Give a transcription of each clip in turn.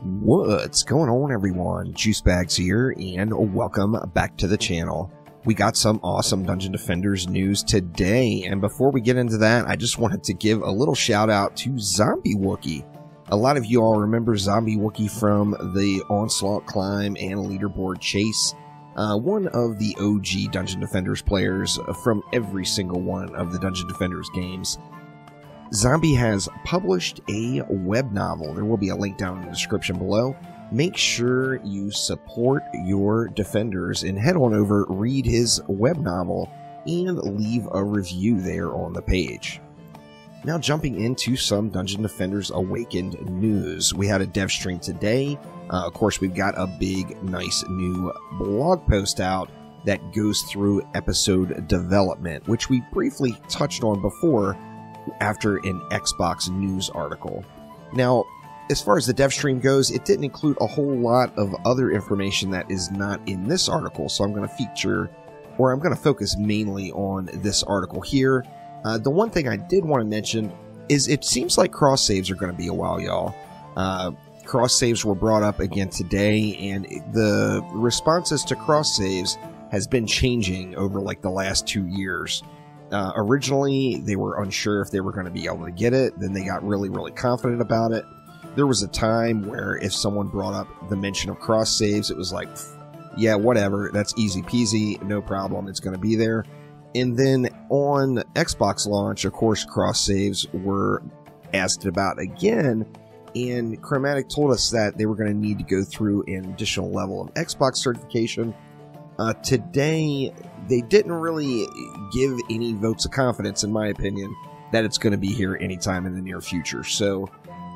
What's going on, everyone? Juicebags here, and welcome back to the channel. We got some awesome Dungeon Defenders news today, and before we get into that, I just wanted to give a little shout out to Zombie Wookie. A lot of you all remember Zombie Wookie from the Onslaught Climb and Leaderboard Chase. One of the OG Dungeon Defenders players from every single one of the Dungeon Defenders games. Zombie has published a web novel. There will be a link down in the description below. Make sure you support your defenders and head on over, read his web novel, and leave a review there on the page. Now jumping into some Dungeon Defenders Awakened news. We had a dev stream today. Of course, we've got a big, nice new blog post out that goes through episode development, which we briefly touched on before after an Xbox news article. Now, as far as the dev stream goes, it didn't include a whole lot of other information that is not in this article, so I'm going to focus mainly on this article here. The one thing I did want to mention is it seems like cross saves are going to be a while, y'all. Cross saves were brought up again today, and the responses to cross saves has been changing over like the last 2 years. Originally, they were unsure if they were going to be able to get it. Then they got really, really confident about it. There was a time where if someone brought up the mention of cross saves, it was like, yeah, whatever. That's easy peasy. No problem. It's going to be there. And then on Xbox launch, of course, cross saves were asked about again. And Chromatic told us that they were going to need to go through an additional level of Xbox certification. Today, they didn't really give any votes of confidence, in my opinion, that it's going to be here anytime in the near future. So,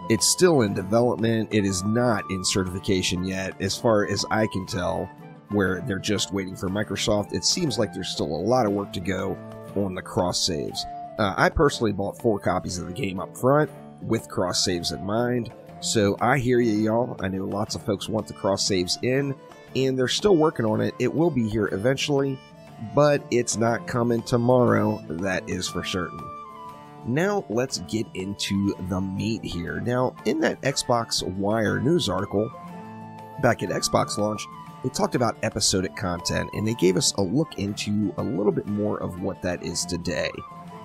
it's still in development. It is not in certification yet, as far as I can tell, where they're just waiting for Microsoft. It seems like there's still a lot of work to go on the cross saves. I personally bought 4 copies of the game up front with cross saves in mind. So, I hear you, y'all. I know lots of folks want the cross saves in, and they're still working on it. It will be here eventually, but it's not coming tomorrow, that is for certain. Now, let's get into the meat here. Now, in that Xbox Wire news article, back at Xbox launch, they talked about episodic content, and they gave us a look into a little bit more of what that is today.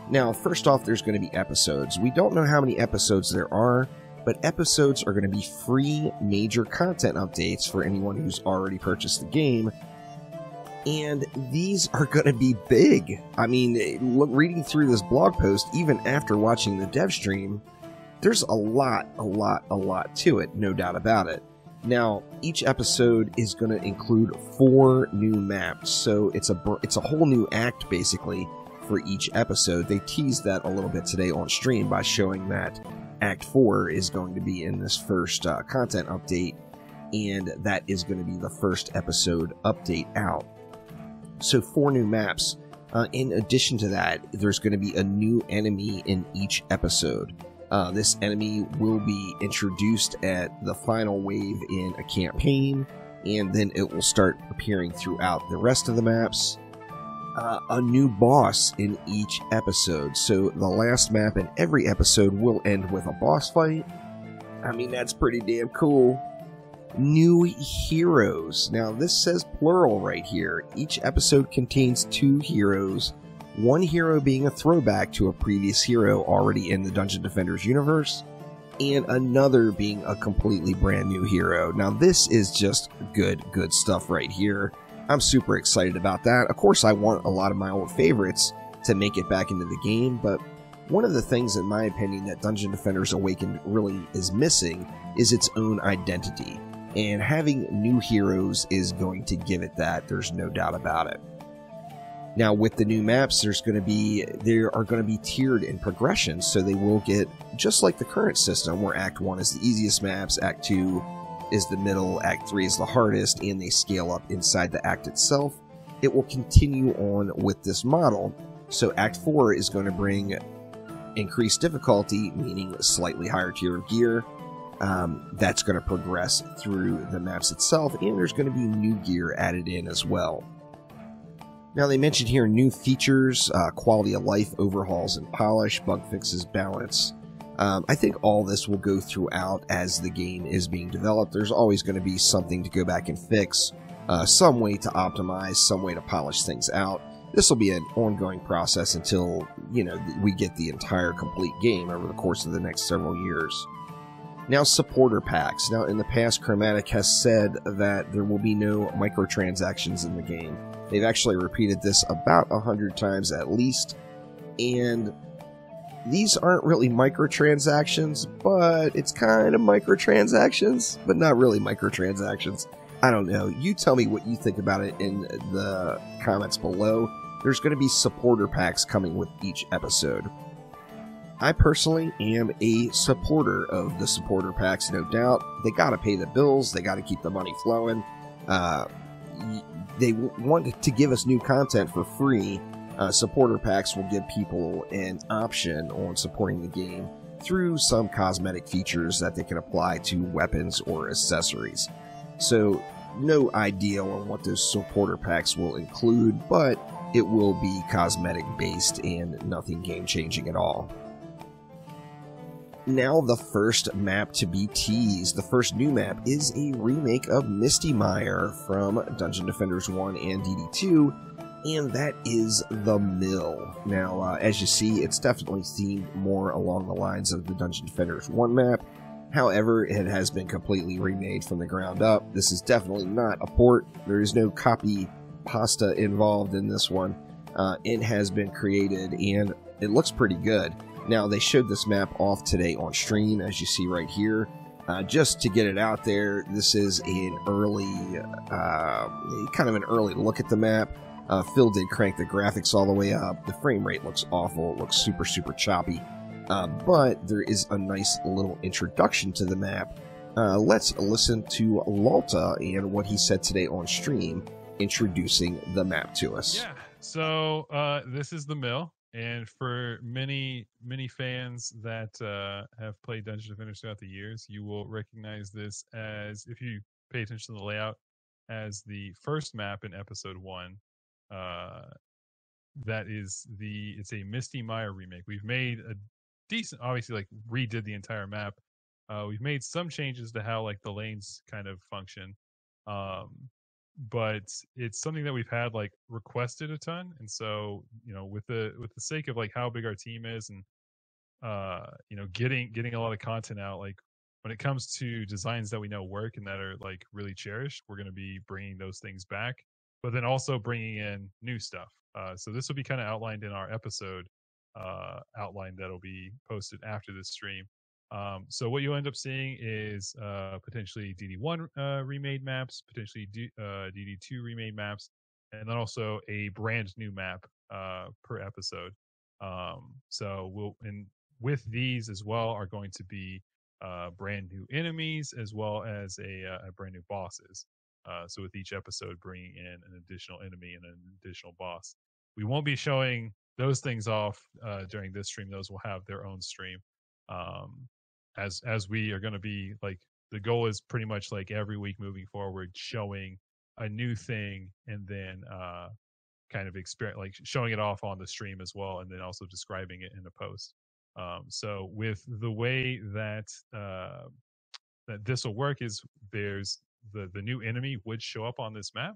Now, first off, there's going to be episodes. We don't know how many episodes there are, but episodes are going to be free major content updates for anyone who's already purchased the game. And these are going to be big. I mean, reading through this blog post, even after watching the dev stream, there's a lot to it, no doubt about it. Now, each episode is going to include 4 new maps, so it's a whole new act, basically, for each episode. They teased that a little bit today on stream by showing that Act 4 is going to be in this first content update, and that is going to be the first episode update out. So 4 new maps. In addition to that, there's going to be a new enemy in each episode. This enemy will be introduced at the final wave in a campaign, and then it will start appearing throughout the rest of the maps. A new boss in each episode. So the last map in every episode will end with a boss fight. I mean, that's pretty damn cool. New heroes. Now, this says plural right here. Each episode contains 2 heroes. One hero being a throwback to a previous hero already in the Dungeon Defenders universe, and another being a completely brand new hero. Now, this is just good stuff right here. I'm super excited about that. Of course, I want a lot of my old favorites to make it back into the game, but one of the things, in my opinion, that Dungeon Defenders Awakened really is missing is its own identity. And having new heroes is going to give it that. There's no doubt about it. Now, with the new maps, they are going to be tiered in progression, so they will get just like the current system, where Act 1 is the easiest maps, Act 2 is the middle, Act 3 is the hardest, and they scale up inside the act itself. It will continue on with this model. So Act 4 is going to bring increased difficulty, meaning a slightly higher tier of gear. That's going to progress through the maps itself, and there's going to be new gear added in as well. Now, they mentioned here new features, quality of life overhauls and polish, bug fixes, balance, I think all this will go throughout as the game is being developed. There's always going to be something to go back and fix, some way to optimize, some way to polish things out. This will be an ongoing process until, we get the entire complete game over the course of the next several years. Now, supporter packs. Now, in the past, Chromatic has said that there will be no microtransactions in the game. They've actually repeated this about 100 times at least, and these aren't really microtransactions, but it's kind of microtransactions, but not really microtransactions. I don't know. You tell me what you think about it in the comments below. There's going to be supporter packs coming with each episode. I personally am a supporter of the supporter packs, no doubt. They got to pay the bills. They got to keep the money flowing. They want to give us new content for free. Supporter packs will give people an option on supporting the game through some cosmetic features that they can apply to weapons or accessories. So, no idea on what those supporter packs will include, but it will be cosmetic based and nothing game changing at all. Now, the first map to be teased. The first new map is a remake of Mistymire from Dungeon Defenders 1 and DD2. And that is the Mill. Now, as you see, it's definitely themed more along the lines of the Dungeon Defenders 1 map. However, it has been completely remade from the ground up. This is definitely not a port. There is no copy pasta involved in this one. It has been created, and it looks pretty good. Now, they showed this map off today on stream, as you see right here. Just to get it out there, this is an early, kind of an early look at the map. Phil did crank the graphics all the way up. The frame rate looks awful. It looks super, super choppy. But there is a nice little introduction to the map. Let's listen to Lalta and what he said today on stream, introducing the map to us. Yeah, so this is the Mill. And for many fans that have played Dungeon Defenders throughout the years, you will recognize this as, if you pay attention to the layout, as the first map in episode 1. It's a Mistymire remake. We've made a decent, obviously, like, redid the entire map. We've made some changes to how, like, the lanes kind of function. But it's something that we've had, like, requested a ton. And so, with the sake of, like, how big our team is, and getting a lot of content out, like, when it comes to designs that we know work and that are, like, really cherished, we're going to be bringing those things back, but then also bringing in new stuff. So this will be kind of outlined in our episode outline that'll be posted after this stream. So what you'll end up seeing is potentially DD1 remade maps, potentially DD2 remade maps, and then also a brand new map per episode. With these as well are going to be brand new enemies, as well as a brand new bosses. So with each episode bringing in an additional enemy and an additional boss. We won't be showing those things off during this stream. Those will have their own stream. As we are going to be, like, the goal is pretty much, like, every week moving forward, showing a new thing, and then kind of experience, like, showing it off on the stream as well, and then also describing it in a post. So with the way that that this will work is, there's the new enemy would show up on this map,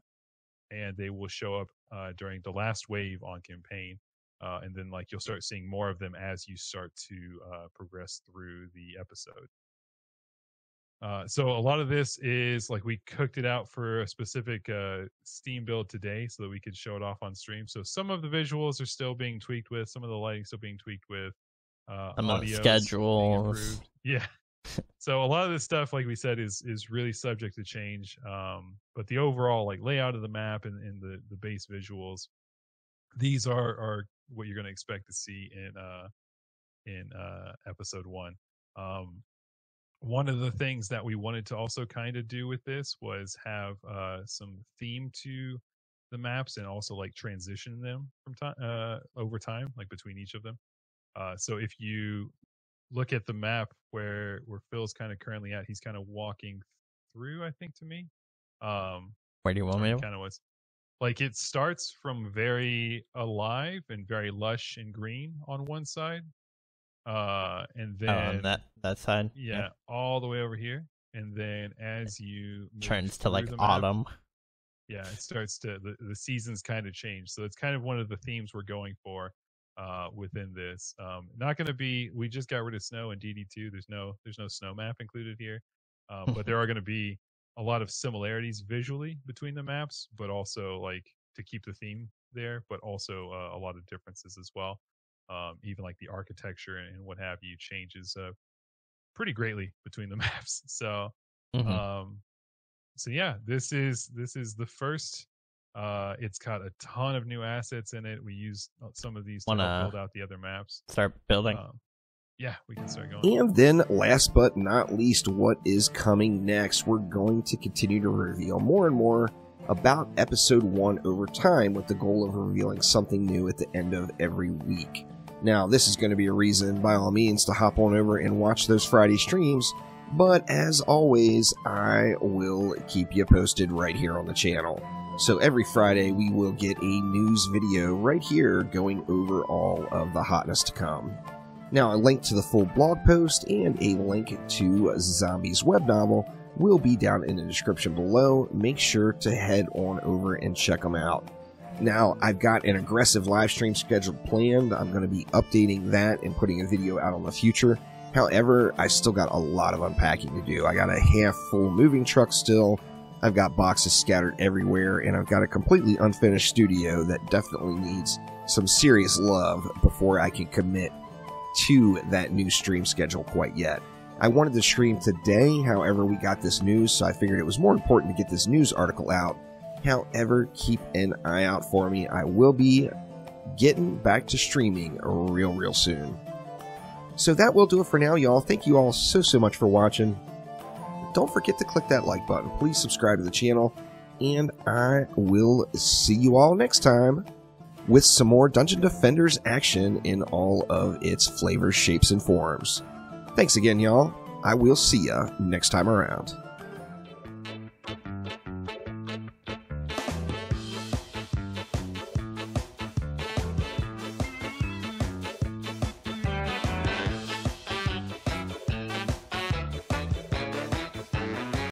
and they will show up during the last wave on campaign. And then, like, you'll start seeing more of them as you start to progress through the episode. So a lot of this is, like, we cooked it out for a specific Steam build today so that we could show it off on stream. So some of the visuals are still being tweaked with, some of the lighting still being tweaked with, audio schedules. Yeah. So a lot of this stuff, like we said, is really subject to change. But the overall, like, layout of the map and the base visuals, these are what you're going to expect to see in episode 1. One of the things that we wanted to also kind of do with this was have some theme to the maps, and also, like, transition them from time over time, like, between each of them. So if you look at the map where Phil's kind of currently at, he's kind of walking through, I think, to me. Where do you want me? Kind of was, like, it starts from very alive and very lush and green on one side, And then on that side. yeah, all the way over here. And then as you turns to like map, autumn. yeah, it starts to the seasons kind of change. So it's kind of one of the themes we're going for within this. Not going to be. We just got rid of snow in DD2. There's no snow map included here, but there are going to be a lot of similarities visually between the maps, but also like to keep the theme there, but also a lot of differences as well. Even like the architecture and what have you changes pretty greatly between the maps. So, so yeah, this is the first. It's got a ton of new assets in it. We used some of these to help build out the other maps. Start building. Yeah, we can start going. And then, last but not least, what is coming next? We're going to continue to reveal more and more about Episode 1 over time, with the goal of revealing something new at the end of every week. Now, this is going to be a reason, by all means, to hop on over and watch those Friday streams, but as always, I will keep you posted right here on the channel. So every Friday, we will get a news video right here going over all of the hotness to come. Now, a link to the full blog post and a link to Zombie's web novel will be down in the description below. Make sure to head on over and check them out. Now, I've got an aggressive live stream scheduled planned. I'm going to be updating that and putting a video out in the future. However, I still got a lot of unpacking to do. I got a half-full moving truck still. I've got boxes scattered everywhere, and I've got a completely unfinished studio that definitely needs some serious love before I can commit to that new stream schedule quite yet. I wanted to stream today, however, we got this news, so I figured it was more important to get this news article out. However, keep an eye out for me. I will be getting back to streaming real soon. So that will do it for now, y'all. Thank you all so much for watching. Don't forget to click that like button. Please subscribe to the channel, and I will see you all next time with some more Dungeon Defenders action in all of its flavors, shapes, and forms. Thanks again, y'all. I will see ya next time around.